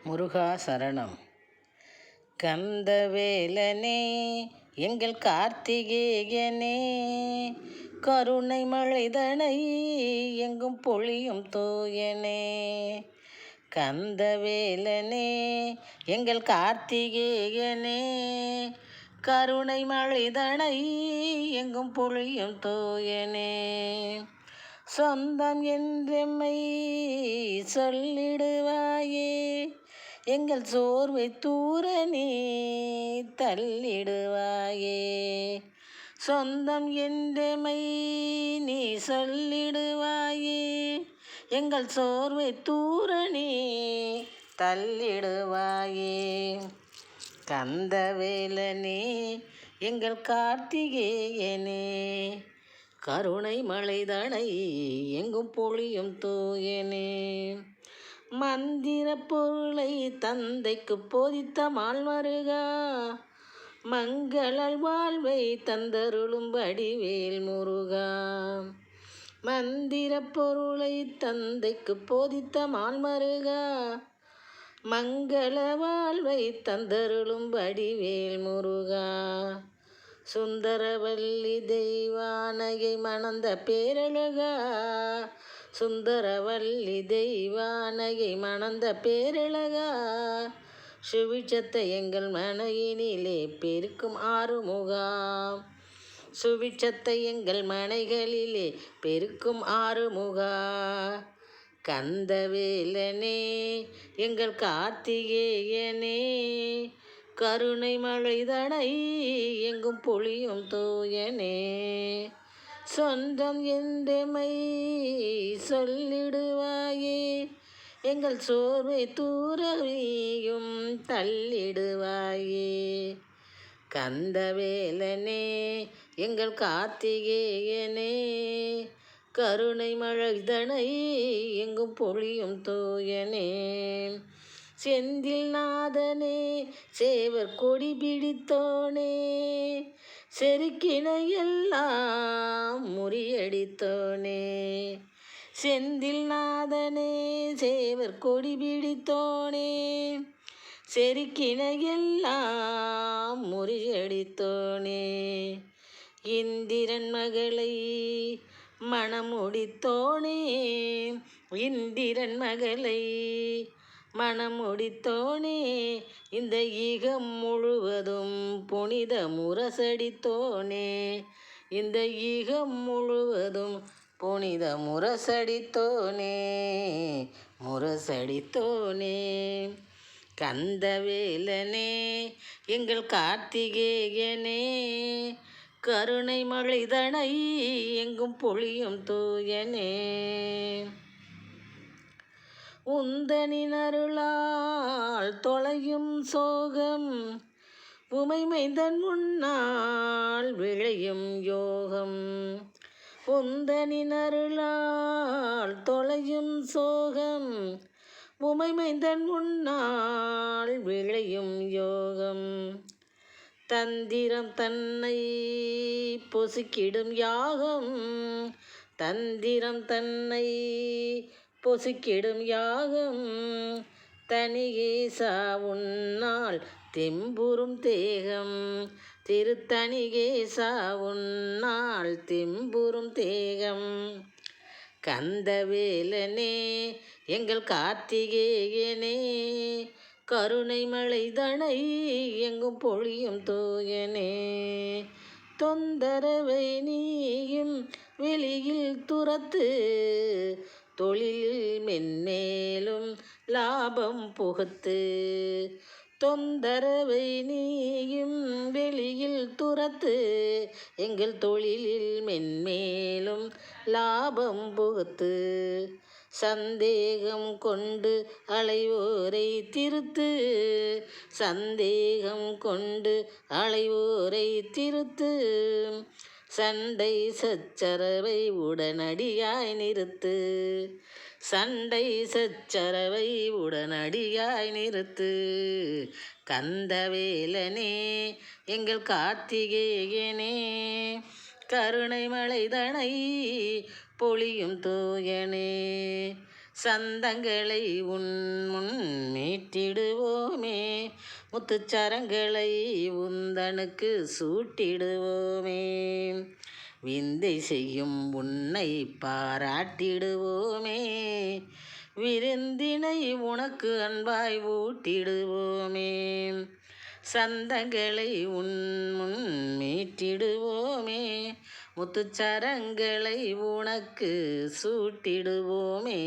முருகா சரணம். கந்தவேலனே எங்கள் கார்த்திகேயனே, கருணை மழைதனை எங்கும் பொழியும் தூயனே. கந்தவேலனே எங்கள் கார்த்திகேயனே, கருணை மழைதனை எங்கும் பொழியும் தூயனே. சொந்தம் என்றெம்மை சொல்லிடுவாயே, எங்கள் சோர்வை தூர நீ தள்ளிடுவாயே. சொந்தம் என்றெம்மை நீ சொல்லிடுவாயே, எங்கள் சோர்வை தூர நீ தள்ளிடுவாயே. கந்தவேலனே எங்கள் கார்த்திகேயனே, கருணை மழைதனை எங்கும் பொழியும் தூயனே. மந்திர பொருளை தந்தைக்கு போதித்த மால்மருகா, மங்கள வாழ்வை தந்தருளும் வடிவேல் முருகா. மந்திர பொருளை தந்தைக்கு போதித்த மால்மருகா, மங்கள வாழ்வை தந்தருளும் வடிவேல் முருகா. சுந்தரவல்லி தெய்வானையை மணந்த பேரழகா, சுந்தரவல்லி தெய்வானையை மணந்த பேரழகா. சுவிட்சத்தை எங்கள் மனையினிலே பெருக்கும் ஆறுமுகா, சுவிட்சத்தை எங்கள் மனைகளிலே பெருக்கும் ஆறுமுகா. கந்தவேலனே எங்கள் கார்த்திகேயனே, கருணை மழைதனை எங்கும் பொழியும் தூயனே. சொந்தம் என்றெம்மை சொல்லிடுவாயே, எங்கள் சோர்வை தூரவியும் தள்ளிடுவாயே. கந்தவேலனே எங்கள் கார்த்திகேயனே, கருணை மழைதனை எங்கும் பொழியும் தூயனே. செந்தில் நாதனே சேவர் கொடி பிடித்தோனே, செருக்கினையெல்லாம் முறியடித்தோனே. செந்தில் நாதனே சேவர் கொடி பிடித்தோனே, செருக்கினையெல்லாம் முறியடித்தோனே. இந்திரன் மகளை மணமுடித்தோனே, இந்திரன் மகளை மணமுடித்தோனே. இந்த ஈகம் முழுவதும் புனித முரசடித்தோனே, இந்த ஈகம் முழுவதும் புனித முரசடித்தோனே, முரசடித்தோனே. கந்தவேலனே எங்கள் கார்த்திகேயனே, கருணை மழைதனை எங்கும் பொழியும் தூயனே. உந்தனின் அருளால் தொலையும் சோகம், உமைமைந்தன் முன்னால் விளையும் யோகம். உந்தனின் அருளால் தொலையும் சோகம், உமைமைந்தன் முன்னால் விளையும் யோகம். தந்திரம் தன்னை பொசுக்கிடும் யாகம், தந்திரம் தன்னை பொசுக்கிடும் யாகம். தனிகேசா உன்னால் தெம்புறும் தேகம், திருத்தணிகேசா உன்னால் தெம்புறும் தேகம். கந்தவேலனே எங்கள் கார்த்திகேயனே, கருணை மழைதனை எங்கும் பொழியும் தூயனே. தொந்தரவை நீயும் வெளியில் துரத்து, தொழிலில் மென்மேலும் லாபம் புகுத்து. தொந்தரவை நீயும் வெளியில் துரத்து, எங்கள் தொழிலில் மென்மேலும் லாபம் புகுத்து. சந்தேகம் கொண்டு அலைவோரை திருத்து, சந்தேகம் கொண்டு அலைவோரை திருத்து. சண்டை சச்சரவை உடனடியாய் நிறுத்து, சண்டை சச்சரவை உடனடியாய் நிறுத்து. கந்தவேலனே எங்கள் கார்த்திகேயனே, கருணை மழைதனை பொழியும் தூயனே. சந்தங்களை உன் முன் மீட்டு மீட்டிடுவோமே, முத்துச்சரங்களை உந்தனுக்கு சூட்டிடுவோமே, விந்தை செய்யும் உன்னை பாராட்டிடுவோமே, விருந்தினை உனக்கு அன்பாய் ஊட்டிடுவோமே, சந்தங்களை உன் முன் மீட்டிடுவோமே, முத்துச்சரங்களை உனக்கு சூட்டிடுவோமே.